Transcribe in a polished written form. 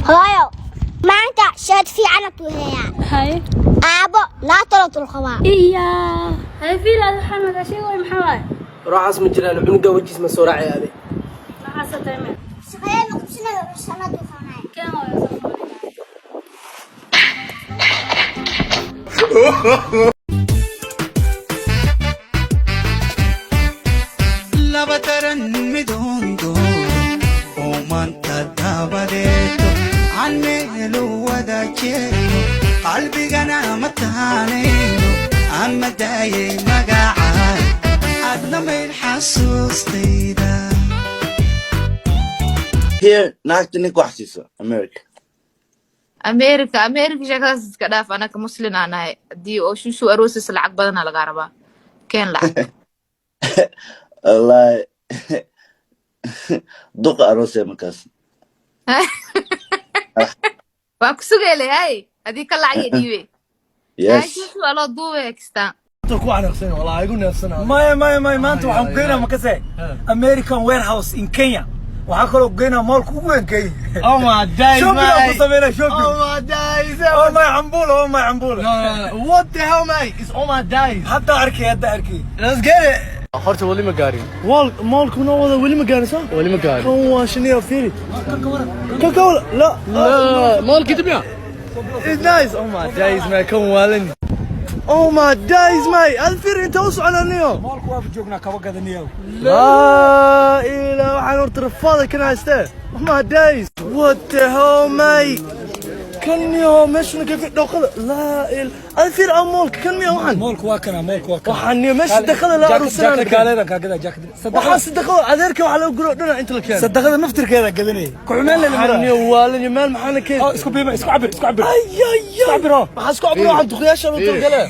هايو ما أنت شاد في عنك وهي هاي أبو لا تلط الخوا إيا هاي في لا محمد أشي وين محمد روح اسم جلال عنقه وجه اسمه سراعي هذه ما حصل تمام سخيل مقبسنا بسنة وخناي كم هو لبترن مدوندو ومن تدابديتو عن ميلو وداكيتو قلبي جنا متانينو أما داي مقاعد أدنى من حسوس تيدا Here, naagta ninka wax siiso America. أمريكا شكلها كداف أنا كمسلم أنا دي أو شو أروس العق بدنا على غربة كان لعب Wallahi. Duqa aroosay markaas. وأكسو قال هاي هذيك اللي ديوي هاي Yes. شو على ضوء كستا ما انتوا حقينا مكسي American warehouse in Kenya وحكوا قينا مالك وين كي Oh my days شوف يا mate سمينا شوف Oh my days او ما يعنبوله ما يعنبوله What the hell mate It's all my days حتى اركي هدا اركي Let's get it horta wali ma gaarin maalku noo wada wali ma gaarin soo wali ma gaarin kan waa shaniyo fiiri kan kawla la maalkii dibya It's nice Oh my days mate kan waalin Oh my days mate alfiir inta u soconaniyo مالك واقف جوجنا كبا قدنيو لا إله waxaan horta rafaaday kana haystee Oh my days What the hell mate kan yo meeshuna ka fi dhaqada la il alfiir amolka kan miya waxaan مالك واكنا مالك واكنا waxaan niyo meesha dakada la arusanaa جاكد قالينا كذا جاكد waxaan sadaqada adeerka waxa lagu guro dhana inta la keenay صدقنا نفتر كذا قدني كعمال اللي waxaan niyo waalan iyo meel maxana keen اسكو بيما اسكو عبر ay ay ay عبر waxaan isku cabiro waxaan duqyaasha loo talgalay